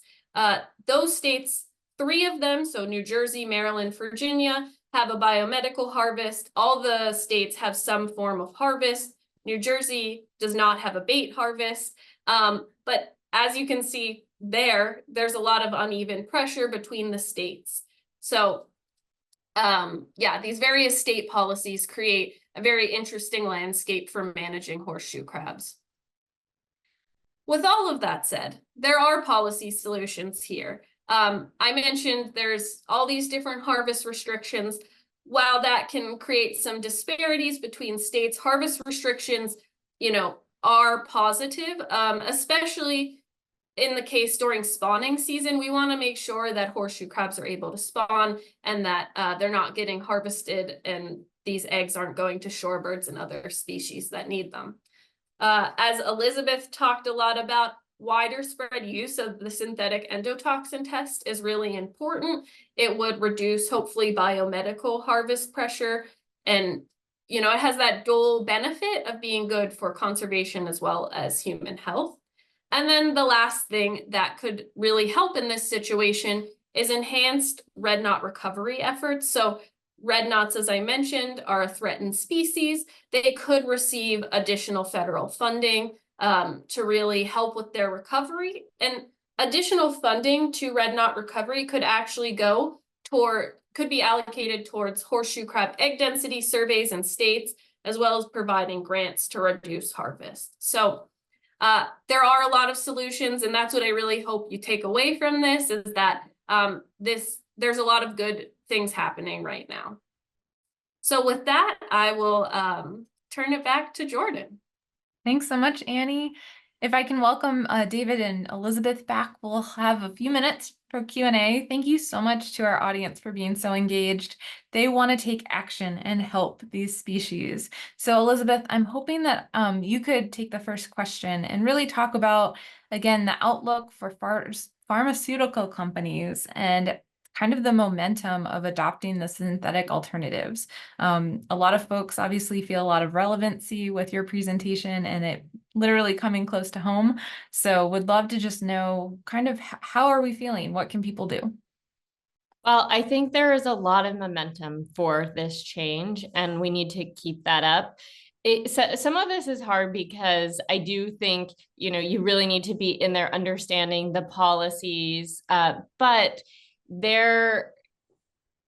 Those states, 3 of them, so New Jersey, Maryland, Virginia, have a biomedical harvest. All the states have some form of harvest. New Jersey does not have a bait harvest. But as you can see there's a lot of uneven pressure between the states. So yeah, these various state policies create a very interesting landscape for managing horseshoe crabs. With all of that said, there are policy solutions here. I mentioned there's all these different harvest restrictions. While that can create some disparities between states, harvest restrictions, are positive, especially in the case during spawning season. We want to make sure that horseshoe crabs are able to spawn and that they're not getting harvested and these eggs aren't going to shorebirds and other species that need them. As Elizabeth talked a lot about, wider spread use of the synthetic endotoxin test is really important. It would reduce, hopefully, biomedical harvest pressure. And, you know, it has that dual benefit of being good for conservation as well as human health. And then the last thing that could really help in this situation is enhanced red knot recovery efforts. So red knots, as I mentioned, are a threatened species. They could receive additional federal funding to really help with their recovery. And additional funding to red knot recovery could actually could be allocated towards horseshoe crab egg density surveys in states, as well as providing grants to reduce harvest. So there are a lot of solutions, and that's what I really hope you take away from this, is that there's a lot of good things happening right now. So with that, I will turn it back to Jordan. Thanks so much, Annie. If I can welcome David and Elizabeth back, we'll have a few minutes for Q&A. Thank you so much to our audience for being so engaged. They want to take action and help these species. So Elizabeth, I'm hoping that you could take the first question and really talk about, again, the outlook for pharmaceutical companies and kind of the momentum of adopting the synthetic alternatives. A lot of folks obviously feel a lot of relevancy with your presentation and it literally coming close to home. So would love to just know kind of how are we feeling? What can people do? Well, I think there is a lot of momentum for this change, and we need to keep that up. Some of this is hard because I do think, you know, you really need to be in there understanding the policies, but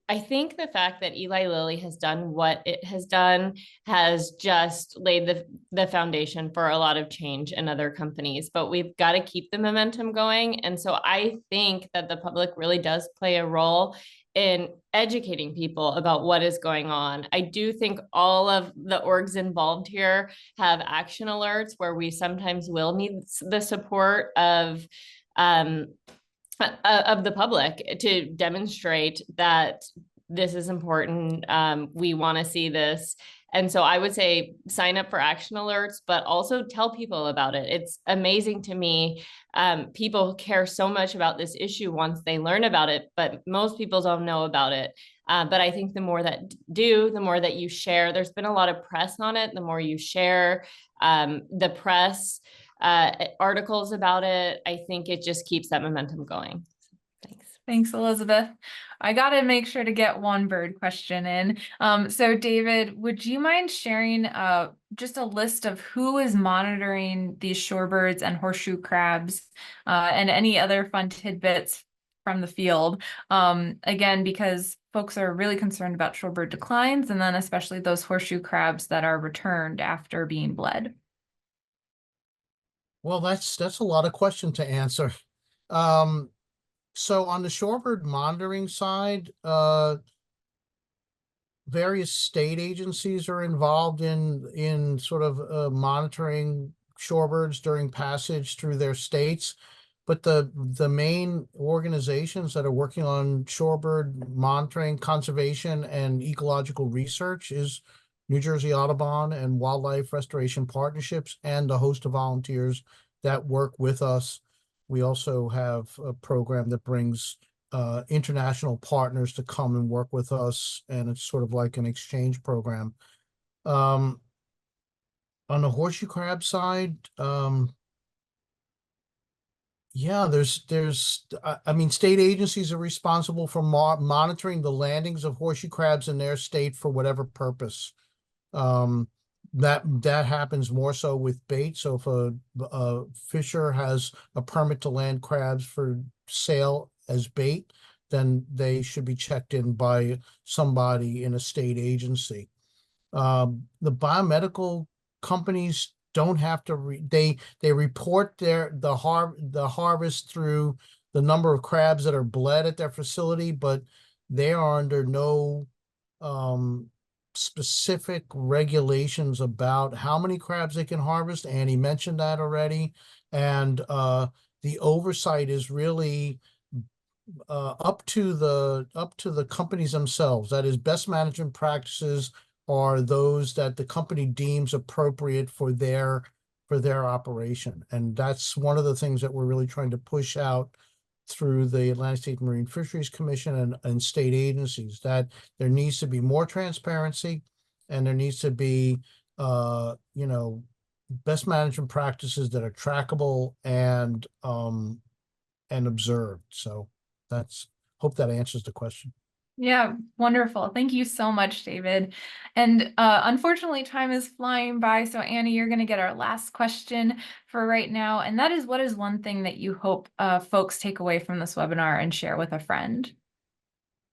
I think the fact that Eli Lilly has done what it has done has just laid the foundation for a lot of change in other companies, but we've got to keep the momentum going. And so I think that the public really does play a role in educating people about what is going on. I do think all of the orgs involved here have action alerts where we sometimes will need the support of the public to demonstrate that this is important. We want to see this. And so I would say sign up for action alerts, but also tell people about it. It's amazing to me. People care so much about this issue once they learn about it, but most people don't know about it. But I think the more that do, the more that you share. There's been a lot of press on it. The more you share the press, articles about it, I think it just keeps that momentum going. Thanks. Thanks, Elizabeth. I got to make sure to get one bird question in. So David, would you mind sharing just a list of who is monitoring these shorebirds and horseshoe crabs and any other fun tidbits from the field? Again, because folks are really concerned about shorebird declines, and then especially those horseshoe crabs that are returned after being bled. Well, that's a lot of question to answer. So on the shorebird monitoring side, various state agencies are involved in sort of monitoring shorebirds during passage through their states. But the main organizations that are working on shorebird monitoring, conservation, and ecological research is New Jersey Audubon and Wildlife Restoration Partnerships, and a host of volunteers that work with us. We also have a program that brings international partners to come and work with us, and it's sort of like an exchange program. On the horseshoe crab side, yeah, I mean, state agencies are responsible for monitoring the landings of horseshoe crabs in their state for whatever purpose. That happens more so with bait. So if a fisher has a permit to land crabs for sale as bait, then they should be checked in by somebody in a state agency. The biomedical companies don't have to they report the harvest through the number of crabs that are bled at their facility, but they are under no specific regulations about how many crabs they can harvest. Annie mentioned that already. And the oversight is really up to the companies themselves. That is, best management practices are those that the company deems appropriate for their for their operation. And that's one of the things that we're really trying to push out through the Atlantic States Marine Fisheries Commission and state agencies, that there needs to be more transparency, and there needs to be, best management practices that are trackable and observed. So hope that answers the question. Yeah, wonderful. Thank you so much, David. And unfortunately, time is flying by. So Annie, you're going to get our last question for right now. And that is, what is one thing that you hope folks take away from this webinar and share with a friend?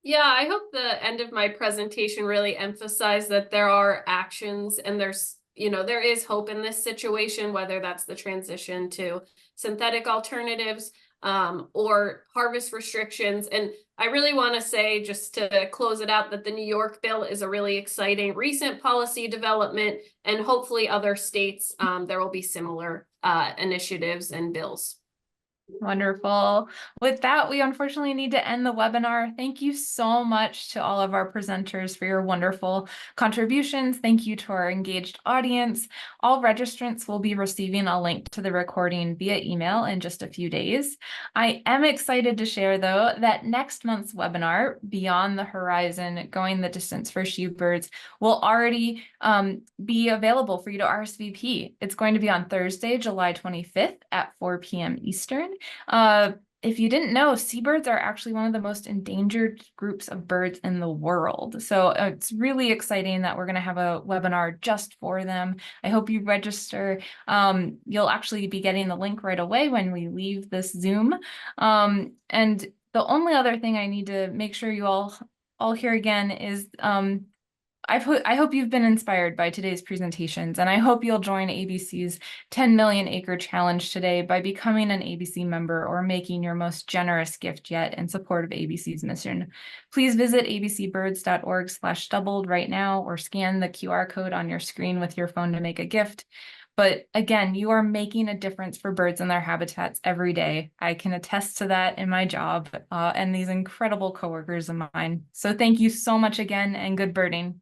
Yeah, I hope the end of my presentation really emphasized that there are actions and there is hope in this situation, whether that's the transition to synthetic alternatives or harvest restrictions. And I really want to say, just to close it out, that the New York bill is a really exciting recent policy development, and hopefully other states, there will be similar initiatives and bills. Wonderful. With that, we unfortunately need to end the webinar. Thank you so much to all of our presenters for your wonderful contributions. Thank you to our engaged audience. All registrants will be receiving a link to the recording via email in just a few days. I am excited to share, though, that next month's webinar, Beyond the Horizon, Going the Distance for Shorebirds, will already be available for you to RSVP. It's going to be on Thursday, July 25th at 4 p.m. Eastern. If you didn't know, seabirds are actually one of the most endangered groups of birds in the world. So it's really exciting that we're going to have a webinar just for them. I hope you register. You'll actually be getting the link right away when we leave this Zoom. And the only other thing I need to make sure you all hear again is I hope you've been inspired by today's presentations, and I hope you'll join ABC's 10 Million Acre Challenge today by becoming an ABC member or making your most generous gift yet in support of ABC's mission. Please visit abcbirds.org/doubled right now, or scan the QR code on your screen with your phone to make a gift. But again, you are making a difference for birds and their habitats every day. I can attest to that in my job and these incredible coworkers of mine. So thank you so much again, and good birding.